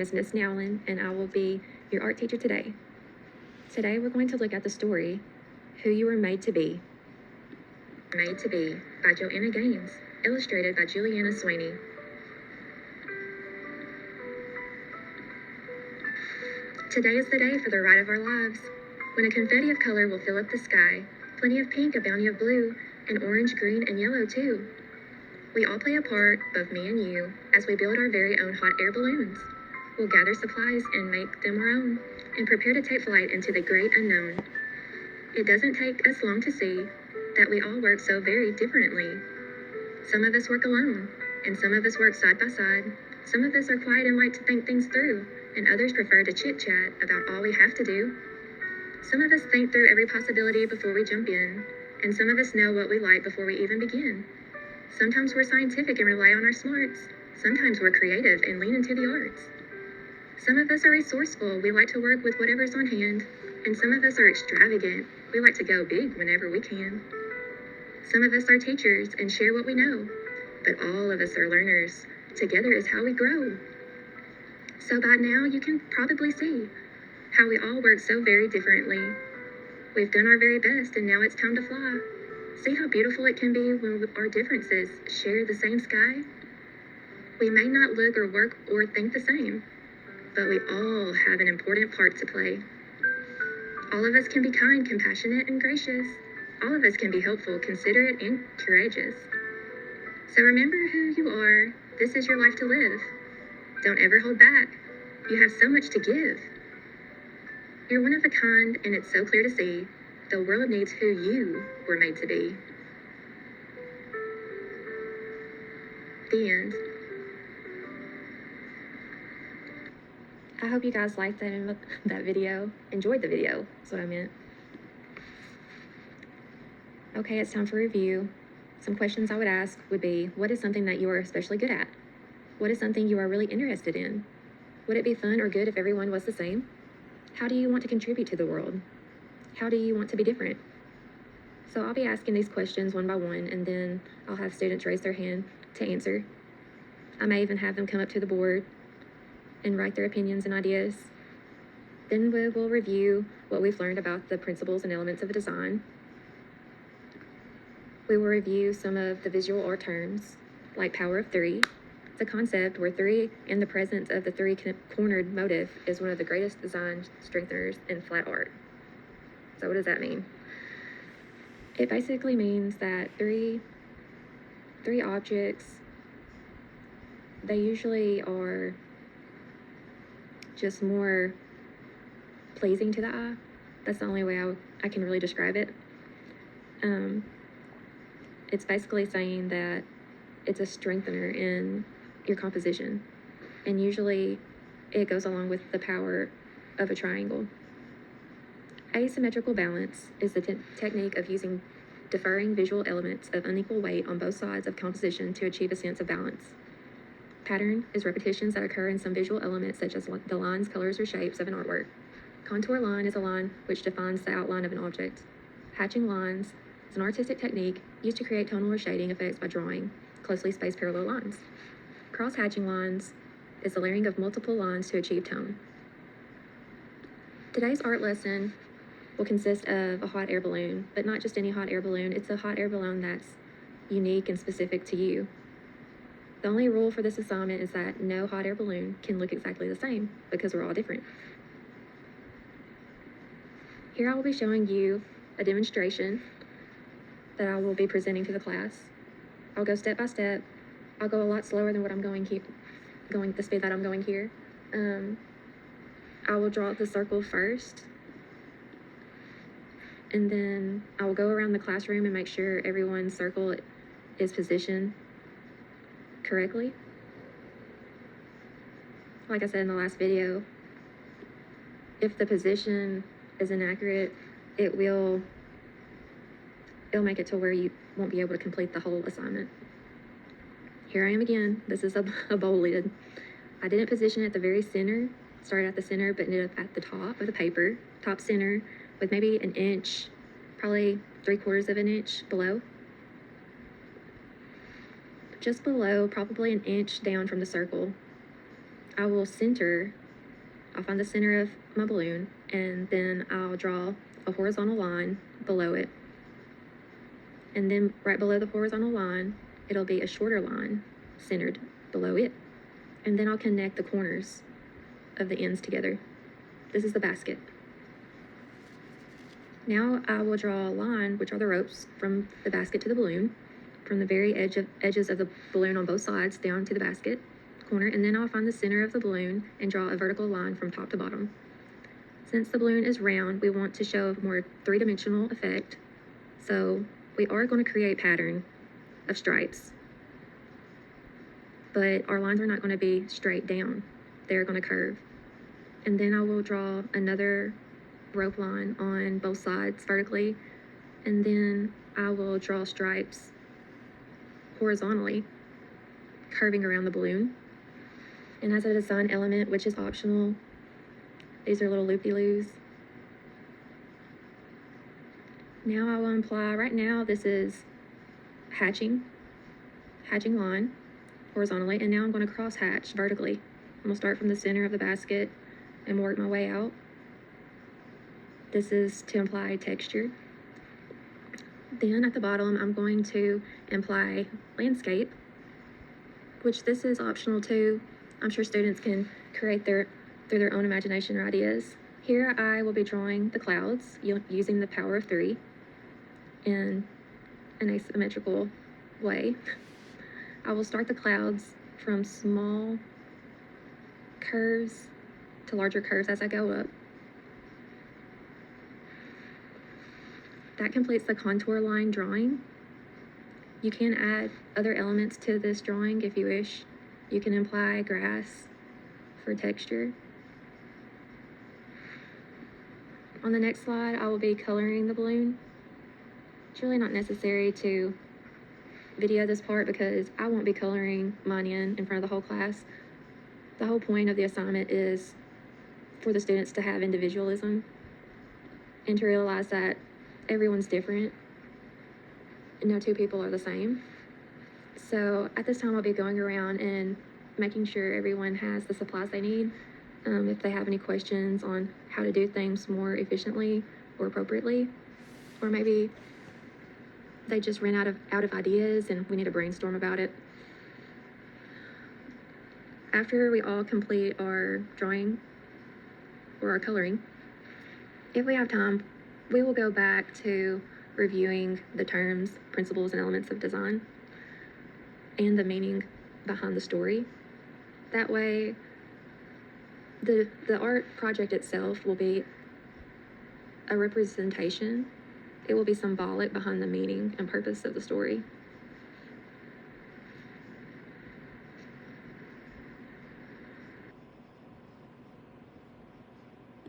is Miss Nowlin, and I will be your art teacher today. Today we're going to look at the story, Who You Were Made to Be. Made to Be by Joanna Gaines, illustrated by Juliana Sweeney. Today is the day for the ride of our lives, when a confetti of color will fill up the sky, plenty of pink, a bounty of blue, and orange, green, and yellow too. We all play a part, both me and you, as we build our very own hot air balloons. We'll gather supplies and make them our own, and prepare to take flight into the great unknown. It doesn't take us long to see that we all work so very differently. Some of us work alone, and some of us work side by side. Some of us are quiet and like to think things through, and others prefer to chit-chat about all we have to do. Some of us think through every possibility before we jump in, and some of us know what we like before we even begin. Sometimes we're scientific and rely on our smarts. Sometimes we're creative and lean into the arts. Some of us are resourceful. We like to work with whatever's on hand. And some of us are extravagant. We like to go big whenever we can. Some of us are teachers and share what we know. But all of us are learners. Together is how we grow. So by now you can probably see how we all work so very differently. We've done our very best and now it's time to fly. See how beautiful it can be when our differences share the same sky? We may not look or work or think the same, but we all have an important part to play. All of us can be kind, compassionate, and gracious. All of us can be helpful, considerate, and courageous. So remember who you are. This is your life to live. Don't ever hold back. You have so much to give. You're one of a kind, and it's so clear to see. The world needs who you were made to be. The end. I hope you guys liked that video. Enjoyed the video, is what I meant. Okay, it's time for review. Some questions I would ask would be, what is something that you are especially good at? What is something you are really interested in? Would it be fun or good if everyone was the same? How do you want to contribute to the world? How do you want to be different? So I'll be asking these questions one by one, and then I'll have students raise their hand to answer. I may even have them come up to the board and write their opinions and ideas. Then we will review what we've learned about the principles and elements of a design. We will review some of the visual art terms, like power of three. It's a concept where three and the presence of the three-cornered motif is one of the greatest design strengtheners in flat art. So what does that mean? It basically means that three objects, they usually are just more pleasing to the eye. That's the only way I can really describe it. It's basically saying that it's a strengthener in your composition. And usually it goes along with the power of a triangle. Asymmetrical balance is the technique of using differing visual elements of unequal weight on both sides of composition to achieve a sense of balance. Pattern is repetitions that occur in some visual elements such as the lines, colors, or shapes of an artwork. Contour line is a line which defines the outline of an object. Hatching lines is an artistic technique used to create tonal or shading effects by drawing closely spaced parallel lines. Cross-hatching lines is the layering of multiple lines to achieve tone. Today's art lesson will consist of a hot air balloon, but not just any hot air balloon. It's a hot air balloon that's unique and specific to you. The only rule for this assignment is that no hot air balloon can look exactly the same because we're all different. Here I will be showing you a demonstration that I will be presenting to the class. I'll go step by step. I'll go a lot slower than what I'm going the speed that I'm going here. I will draw the circle first, and then I will go around the classroom and make sure everyone's circle is positioned correctly. Like I said in the last video, if the position is inaccurate, it'll make it to where you won't be able to complete the whole assignment. Here I am again. This is a bowl lid. I didn't position at the very center, started at the center, but ended up at the top of the paper, top center, with maybe an inch, probably 3/4 of an inch below. Just below, probably an inch down from the circle. I'll find the center of my balloon, and then I'll draw a horizontal line below it. And then right below the horizontal line, it'll be a shorter line centered below it. And then I'll connect the corners of the ends together. This is the basket. Now I will draw a line, which are the ropes, from the basket to the balloon, from the very edges of the balloon on both sides down to the basket corner, and then I'll find the center of the balloon and draw a vertical line from top to bottom. Since the balloon is round, we want to show a more three-dimensional effect, so we are going to create a pattern of stripes, but our lines are not going to be straight down. They're going to curve. And then I will draw another rope line on both sides vertically, and then I will draw stripes horizontally, curving around the balloon. And as a design element, which is optional, these are little loopy-loos. Now I will imply, right now this is hatching line horizontally, and now I'm going to cross hatch vertically. I'm going to start from the center of the basket and work my way out. This is to imply texture. Then at the bottom, I'm going to imply landscape, which this is optional too. I'm sure students can create through their own imagination or ideas. Here I will be drawing the clouds using the power of 3 in an asymmetrical way. I will start the clouds from small curves to larger curves as I go up. That completes the contour line drawing. You can add other elements to this drawing if you wish. You can imply grass for texture. On the next slide, I will be coloring the balloon. It's really not necessary to video this part because I won't be coloring mine in front of the whole class. The whole point of the assignment is for the students to have individualism and to realize that everyone's different and no two people are the same. So at this time, I'll be going around and making sure everyone has the supplies they need. If they have any questions on how to do things more efficiently or appropriately, or maybe they just ran out of ideas and we need to brainstorm about it. After we all complete our drawing or our coloring, if we have time, we will go back to reviewing the terms, principles, and elements of design and the meaning behind the story. That way, the art project itself will be a representation. It will be symbolic behind the meaning and purpose of the story.